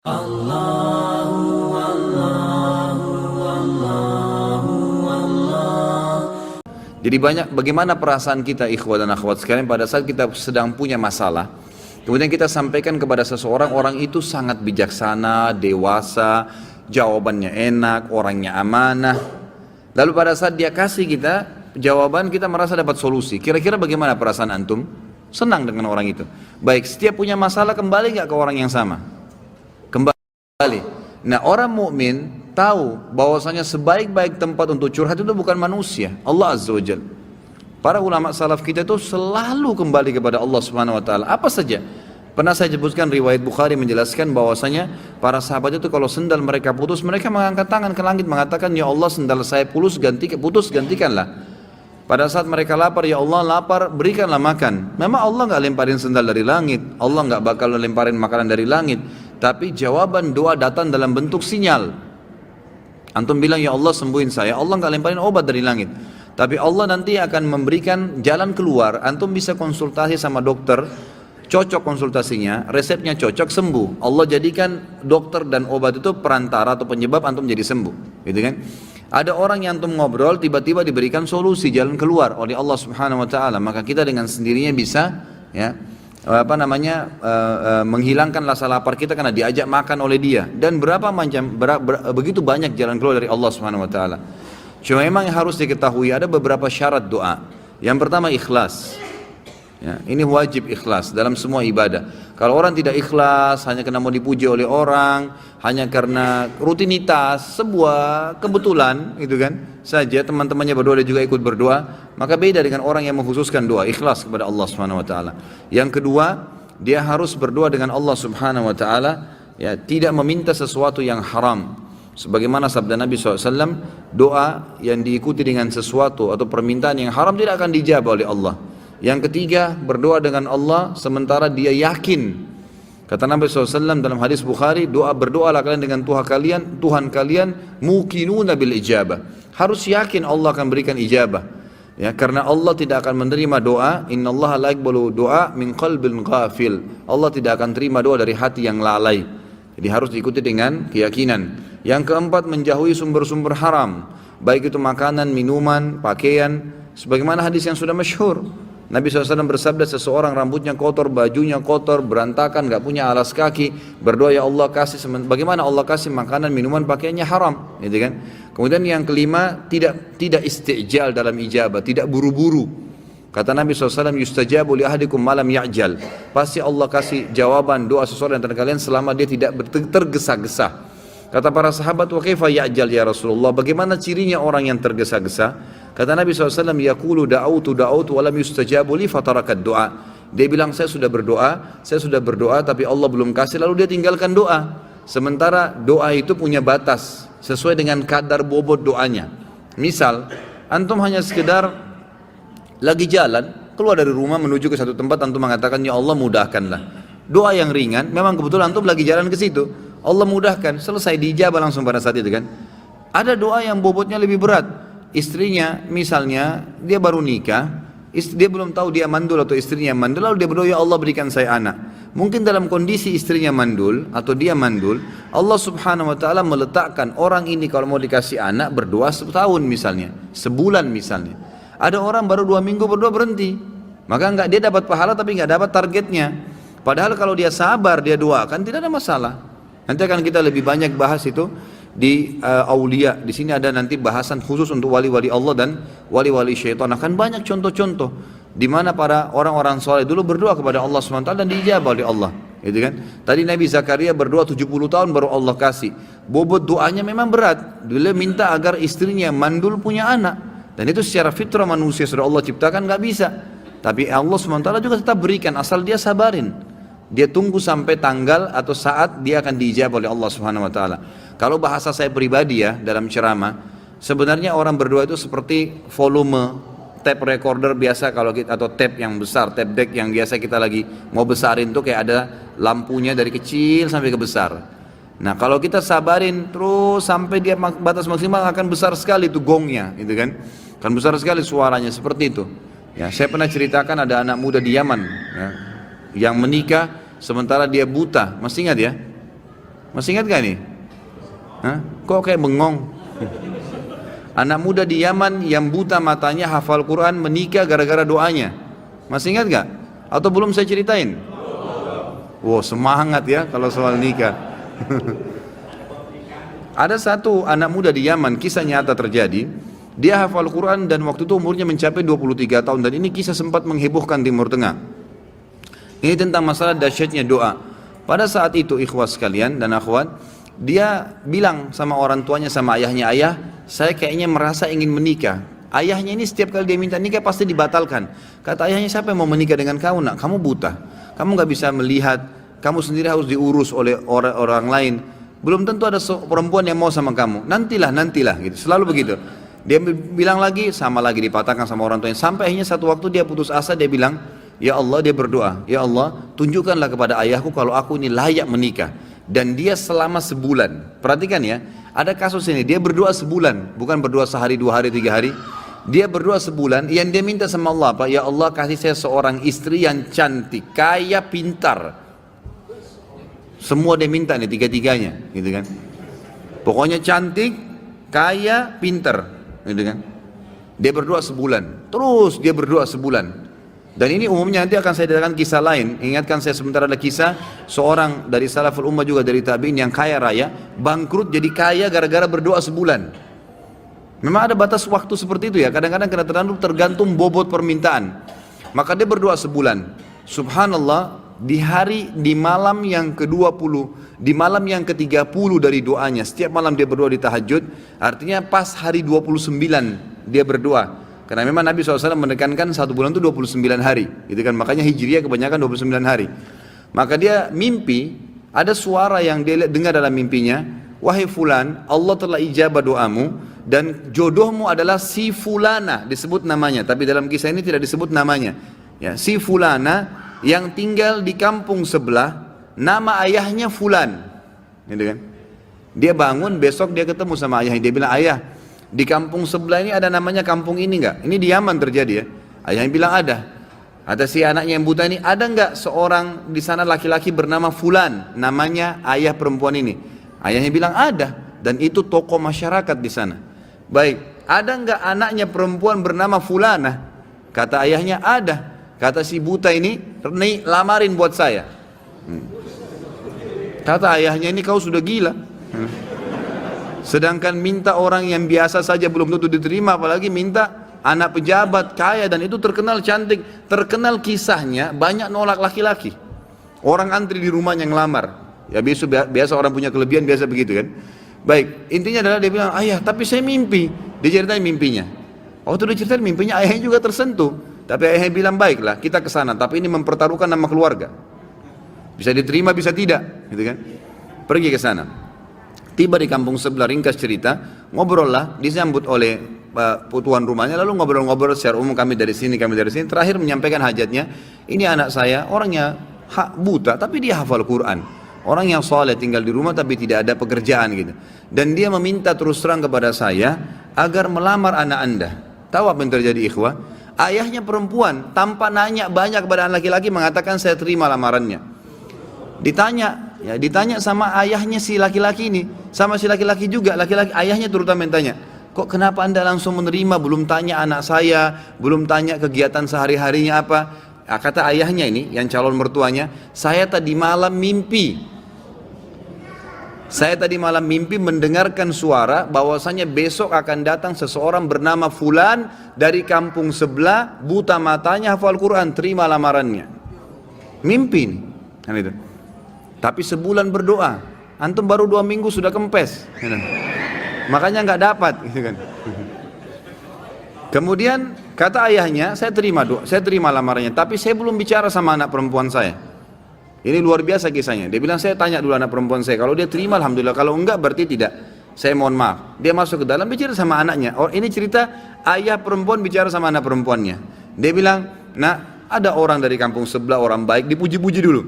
Allahu Allahu Allahu Allah. Jadi bagaimana perasaan kita ikhwah dan akhwat sekalian pada saat kita sedang punya masalah, kemudian kita sampaikan kepada seseorang, orang itu sangat bijaksana, dewasa, jawabannya enak, orangnya amanah. Lalu pada saat dia kasih kita jawaban, kita merasa dapat solusi. Kira-kira bagaimana perasaan antum? Senang dengan orang itu. Baik, setiap punya masalah kembali nggak ke orang yang sama? Kembali. Nah, orang mukmin tahu bahwasanya sebaik-baik tempat untuk curhat itu bukan manusia, Allah Azza wa Jalla. Para ulama salaf kita itu selalu kembali kepada Allah Subhanahu wa taala. Apa saja? Pernah saya sebutkan riwayat Bukhari menjelaskan bahwasanya para sahabat itu kalau sendal mereka putus, mereka mengangkat tangan ke langit mengatakan, "Ya Allah, sendal saya putus, gantikanlah." Pada saat mereka lapar, "Ya Allah, lapar, berikanlah makan." Memang Allah nggak lemparin sendal dari langit, Allah nggak bakal lemparin makanan dari langit, tapi jawaban doa datang dalam bentuk sinyal. Antum bilang, "Ya Allah, sembuhin saya." Allah nggak lemparin obat dari langit, tapi Allah nanti akan memberikan jalan keluar. Antum bisa konsultasi sama dokter, cocok konsultasinya, resepnya cocok, sembuh. Allah jadikan dokter dan obat itu perantara atau penyebab antum jadi sembuh, gitu kan? Ada orang yang antum ngobrol, tiba-tiba diberikan solusi, jalan keluar oleh Allah Subhanahu wa taala, maka kita dengan sendirinya bisa menghilangkan rasa lapar kita karena diajak makan oleh dia. Dan begitu banyak jalan keluar dari Allah Subhanahu wa taala. Cuma memang yang harus diketahui ada beberapa syarat doa. Yang pertama ikhlas. Ya, ini wajib ikhlas dalam semua ibadah. Kalau orang tidak ikhlas hanya karena mau dipuji oleh orang, hanya karena rutinitas, sebuah kebetulan, itu kan saja teman-temannya berdoa dia juga ikut berdoa, maka beda dengan orang yang mengkhususkan doa ikhlas kepada Allah Subhanahu wa taala. Yang kedua, dia harus berdoa dengan Allah Subhanahu wa taala, ya, tidak meminta sesuatu yang haram. Sebagaimana sabda Nabi SAW, doa yang diikuti dengan sesuatu atau permintaan yang haram tidak akan dijawab oleh Allah. Yang ketiga, berdoa dengan Allah sementara dia yakin. Kata Nabi SAW dalam hadis Bukhari, berdoalah kalian dengan Tuhan kalian muqinuna bil ijabah. Harus yakin Allah akan berikan ijabah. Ya, karena Allah tidak akan menerima doa, innallaha la yaqbalu doa min qalbin ghafil. Allah tidak akan terima doa dari hati yang lalai. Jadi harus diikuti dengan keyakinan. Yang keempat, menjauhi sumber-sumber haram, baik itu makanan, minuman, pakaian. Sebagaimana hadis yang sudah masyhur, Nabi SAW bersabda, seseorang rambutnya kotor, bajunya kotor, berantakan, gak punya alas kaki, berdoa, "Ya Allah kasih." Bagaimana Allah kasih makanan, minuman, pakaiannya haram, gitu kan? Kemudian yang kelima, tidak istijal dalam ijabah, tidak buru-buru. Kata Nabi SAW, "Yustajabu li ahadikum malam ya'jal." Pasti Allah kasih jawaban doa seseorang antara kalian selama dia tidak tergesa-gesa. Kata para sahabat, "Wa kaifa ya'jal ya Rasulullah?" Bagaimana cirinya orang yang tergesa-gesa? Kata Nabi SAW, "Yaqulu da'autu wa lam yustajabu li fatarakat doa." Dia bilang, saya sudah berdoa tapi Allah belum kasih, lalu dia tinggalkan doa. Sementara doa itu punya batas sesuai dengan kadar bobot doanya. Misal, antum hanya sekedar lagi jalan, keluar dari rumah menuju ke satu tempat, antum mengatakan, "Ya Allah, mudahkanlah." Doa yang ringan, memang kebetulan antum lagi jalan ke situ, Allah mudahkan, selesai, diijabah langsung pada saat itu kan. Ada doa yang bobotnya lebih berat. Istrinya misalnya dia baru nikah, dia belum tahu dia mandul atau istrinya mandul, lalu dia berdoa, "Ya Allah, berikan saya anak." Mungkin dalam kondisi istrinya mandul atau dia mandul, Allah Subhanahu wa taala meletakkan orang ini kalau mau dikasih anak berdoa setahun misalnya, sebulan misalnya. Ada orang baru 2 minggu berdoa berhenti, maka dia dapat pahala tapi nggak dapat targetnya. Padahal kalau dia sabar, dia doakan, tidak ada masalah. Nanti akan kita lebih banyak bahas itu di aulia. Di sini ada nanti bahasan khusus untuk wali-wali Allah dan wali-wali syaitan. Akan banyak contoh-contoh di mana para orang-orang soleh dulu berdoa kepada Allah SWT dan diijabah oleh Allah, gitu kan? Tadi Nabi Zakaria berdoa 70 tahun baru Allah kasih. Bobot doanya memang berat. Dia minta agar istrinya mandul punya anak, dan itu secara fitrah manusia sudah Allah ciptakan, nggak bisa. Tapi Allah SWT juga tetap berikan asal dia sabarin. Dia tunggu sampai tanggal atau saat dia akan diijabah oleh Allah Subhanahu wa taala. Kalau bahasa saya pribadi ya dalam ceramah, sebenarnya orang berdoa itu seperti volume tape recorder biasa kalau kita, atau tape yang besar, tape deck yang biasa kita lagi mau besarin tuh, kayak ada lampunya dari kecil sampai ke besar. Nah, kalau kita sabarin terus sampai dia batas maksimal, akan besar sekali itu gongnya, gitu kan? Akan besar sekali suaranya seperti itu. Ya, saya pernah ceritakan ada anak muda di Yaman, ya, yang menikah sementara dia buta, masih ingat ya? Masih ingat gak nih? Hah? Kok kayak bengong? Anak muda di Yaman yang buta matanya hafal Quran menikah gara-gara doanya. Masih ingat gak? Atau belum saya ceritain? Wow, semangat ya kalau soal nikah. Ada satu anak muda di Yaman, kisah nyata terjadi. Dia hafal Quran dan waktu itu umurnya mencapai 23 tahun. Dan ini kisah sempat menghebohkan Timur Tengah. Ini tentang masalah dahsyatnya doa. Pada saat itu ikhwah sekalian dan akhwat, dia bilang sama orang tuanya, sama ayahnya, ayah, saya kayaknya merasa ingin menikah. Ayahnya ini setiap kali dia minta nikah pasti dibatalkan. Kata ayahnya, siapa yang mau menikah dengan kamu nak? Kamu buta, kamu gak bisa melihat, kamu sendiri harus diurus oleh orang lain. Belum tentu ada perempuan yang mau sama kamu. Nantilah gitu. Selalu begitu. Dia bilang lagi, sama lagi dipatahkan sama orang tuanya. Sampai akhirnya satu waktu dia putus asa, dia bilang, ya Allah, dia berdoa, ya Allah, tunjukkanlah kepada ayahku kalau aku ini layak menikah. Dan dia selama sebulan, perhatikan ya, ada kasus ini, dia berdoa sebulan, bukan berdoa sehari, 2 hari, 3 hari. Dia berdoa sebulan, yang dia minta sama Allah apa? Ya Allah, kasih saya seorang istri yang cantik, kaya, pintar. Semua dia minta nih, tiga-tiganya, gitu kan. Pokoknya cantik, kaya, pintar, gitu kan. Dia berdoa sebulan, terus dia berdoa sebulan. Dan ini umumnya nanti akan saya datangkan kisah lain. Ingatkan saya sebentar, ada kisah seorang dari salaful ummah juga dari tabi'in yang kaya raya, bangkrut jadi kaya gara-gara berdoa sebulan. Memang ada batas waktu seperti itu ya. Kadang-kadang tergantung bobot permintaan. Maka dia berdoa sebulan. Subhanallah, di malam yang ke-20, di malam yang ke-30 dari doanya, setiap malam dia berdoa di tahajud, artinya pas hari 29 dia berdoa. Karena memang Nabi SAW menekankan 1 bulan itu 29 hari, gitu kan? Makanya Hijriah kebanyakan 29 hari. Maka dia mimpi, ada suara yang dia dengar dalam mimpinya, wahai fulan, Allah telah ijabah doamu dan jodohmu adalah si fulana, disebut namanya, tapi dalam kisah ini tidak disebut namanya. Ya, si fulana yang tinggal di kampung sebelah, nama ayahnya fulan, gitu kan? Dia bangun, besok dia ketemu sama ayahnya, dia bilang, ayah, di kampung sebelah ini ada namanya kampung ini enggak? Ini di Yaman terjadi ya. Ayahnya bilang ada. Ada si anaknya yang buta ini, ada enggak seorang di sana laki-laki bernama fulan, namanya ayah perempuan ini? Ayahnya bilang ada, dan itu tokoh masyarakat di sana. Baik, ada enggak anaknya perempuan bernama fulana? Kata ayahnya ada. Kata si buta ini, lamarin buat saya. Kata ayahnya, ini kau sudah gila. Sedangkan minta orang yang biasa saja belum tentu diterima, apalagi minta anak pejabat kaya, dan itu terkenal cantik, terkenal kisahnya banyak nolak laki-laki. Orang antri di rumahnya ngelamar. Ya biasa orang punya kelebihan biasa begitu kan. Baik, intinya adalah dia bilang, ayah tapi saya mimpi. Dia ceritain mimpinya. Waktu dia ceritain mimpinya, ayahnya juga tersentuh. Tapi ayahnya bilang, baiklah kita ke sana, tapi ini mempertaruhkan nama keluarga. Bisa diterima bisa tidak, gitu kan. Pergi ke sana. Tiba di kampung sebelah, ringkas cerita, ngobrol lah, disambut oleh tuan rumahnya, lalu ngobrol-ngobrol secara umum, kami dari sini, terakhir menyampaikan hajatnya, ini anak saya, orangnya buta, tapi dia hafal Quran, orang yang soleh, tinggal di rumah tapi tidak ada pekerjaan gitu, dan dia meminta terus terang kepada saya, agar melamar anak anda. Tahu apa yang terjadi ikhwah? Ayahnya perempuan, tanpa nanya banyak kepada anak laki-laki, mengatakan saya terima lamarannya. Ditanya sama ayahnya si laki-laki ini, sama si laki-laki juga, ayahnya terutama yang tanya, kok kenapa anda langsung menerima, belum tanya anak saya, belum tanya kegiatan sehari-harinya apa? Kata ayahnya ini, yang calon mertuanya, saya tadi malam mimpi mendengarkan suara bahwasanya besok akan datang seseorang bernama fulan dari kampung sebelah, buta matanya, hafal Quran, terima lamarannya. Mimpi nih, kan itu. Tapi sebulan berdoa, antum baru 2 minggu sudah kempes, makanya nggak dapat, gitu kan. Kemudian kata ayahnya, saya terima lamarannya, tapi saya belum bicara sama anak perempuan saya. Ini luar biasa kisahnya. Dia bilang, saya tanya dulu anak perempuan saya, kalau dia terima alhamdulillah, kalau enggak berarti tidak. Saya mohon maaf. Dia masuk ke dalam bicara sama anaknya. Ini cerita ayah perempuan bicara sama anak perempuannya. Dia bilang, nah ada orang dari kampung sebelah, orang baik, dipuji-puji dulu.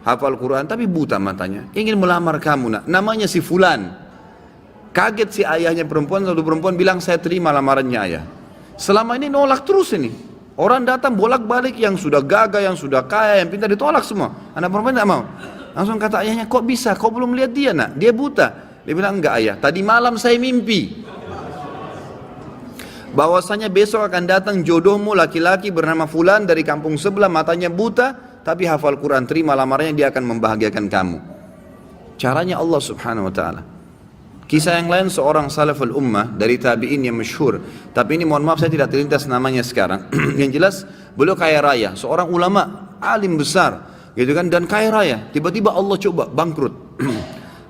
Hafal Quran tapi buta matanya, ingin melamar kamu nak, namanya si fulan. Kaget si ayahnya perempuan, satu perempuan bilang, saya terima lamarannya ayah. Selama ini nolak terus ini, orang datang bolak-balik, yang sudah gagah, yang sudah kaya, yang pintar, ditolak semua. Anak perempuan tidak mau. Langsung kata ayahnya, kok bisa? Kau belum lihat dia nak? Dia buta. Dia bilang, enggak ayah, tadi malam saya mimpi bahwasanya besok akan datang jodohmu laki-laki bernama Fulan dari kampung sebelah, matanya buta tapi hafal Quran, terima lamarnya, dia akan membahagiakan kamu. Caranya Allah subhanahu wa ta'ala. Kisah yang lain, seorang salaful ummah dari tabi'in yang masyhur, tapi ini mohon maaf saya tidak terlintas namanya sekarang. Yang jelas beliau kaya raya, seorang ulama alim besar gitu kan, dan kaya raya. Tiba-tiba Allah coba bangkrut.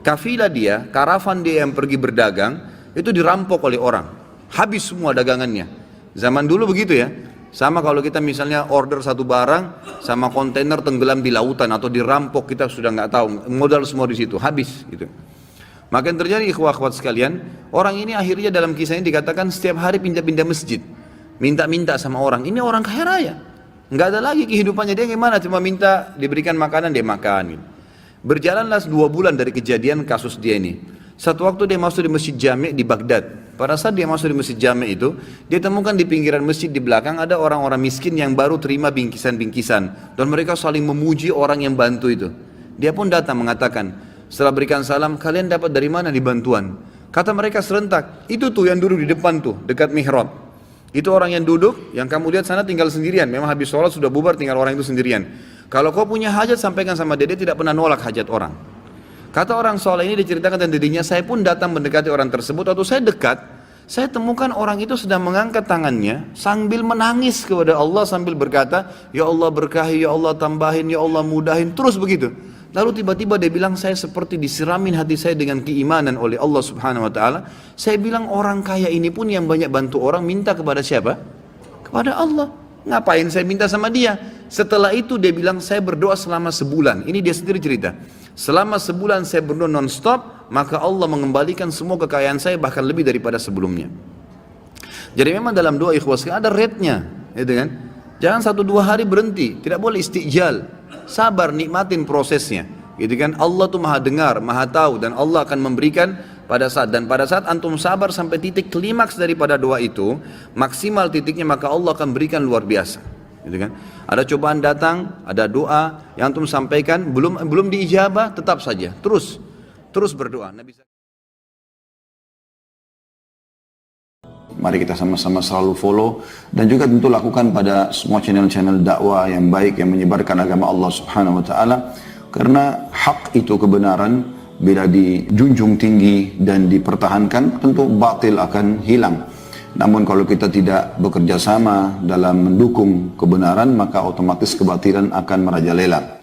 Kafilah dia, karavan dia yang pergi berdagang itu dirampok oleh orang, habis semua dagangannya. Zaman dulu begitu ya. Sama kalau kita misalnya order satu barang sama kontainer tenggelam di lautan atau dirampok, kita sudah nggak tahu, modal semua di situ, habis gitu. Maka yang terjadi ikhwah-ikhwat sekalian, orang ini akhirnya dalam kisah ini dikatakan setiap hari pindah-pindah masjid, minta-minta sama orang. Ini orang kaya raya, nggak ada lagi kehidupannya, dia gimana, cuma minta diberikan makanan, dia makan. Berjalanlah 2 bulan dari kejadian kasus dia ini. Satu waktu dia masuk di masjid Jami' di Baghdad. Pada saat dia masuk di masjid Jami' itu, dia temukan di pinggiran masjid di belakang ada orang-orang miskin yang baru terima bingkisan-bingkisan, dan mereka saling memuji orang yang bantu itu. Dia pun datang mengatakan, setelah berikan salam, kalian dapat dari mana nih bantuan? Kata mereka serentak, itu tuh yang duduk di depan tuh, dekat mihrab. Itu orang yang duduk, yang kamu lihat sana tinggal sendirian. Memang habis sholat sudah bubar, tinggal orang itu sendirian. Kalau kau punya hajat, sampaikan sama dia tidak pernah nolak hajat orang. Kata orang soleh ini, diceritakan dan dirinya, saya pun datang mendekati orang tersebut, atau saya dekat, saya temukan orang itu sedang mengangkat tangannya sambil menangis kepada Allah, sambil berkata, ya Allah berkahi, ya Allah tambahin, ya Allah mudahin, terus begitu. Lalu tiba-tiba dia bilang, saya seperti disiramin hati saya dengan keimanan oleh Allah subhanahu wa ta'ala. Saya bilang, orang kaya ini pun yang banyak bantu orang, minta kepada siapa? Kepada Allah. Ngapain saya minta sama dia? Setelah itu dia bilang, saya berdoa selama sebulan. Ini dia sendiri cerita. Selama sebulan saya berdoa non-stop, maka Allah mengembalikan semua kekayaan saya, bahkan lebih daripada sebelumnya. Jadi memang dalam doa ikhwas ada rate-nya, gitu kan? Jangan 1-2 hari berhenti, tidak boleh istijal. Sabar, nikmatin prosesnya, gitu kan? Allah tuh maha dengar, maha tahu, dan Allah akan memberikan pada saat antum sabar sampai titik klimaks daripada doa itu, maksimal titiknya, maka Allah akan berikan luar biasa, gitu kan? Ada cobaan datang, ada doa yang antum sampaikan, belum diijabah, tetap saja terus berdoa. Mari kita sama-sama selalu follow dan juga tentu lakukan pada semua channel-channel dakwah yang baik yang menyebarkan agama Allah subhanahu wa ta'ala, karena hak itu, kebenaran, bila dijunjung tinggi dan dipertahankan, tentu batil akan hilang. Namun kalau kita tidak bekerja sama dalam mendukung kebenaran, maka otomatis kebatilan akan merajalela.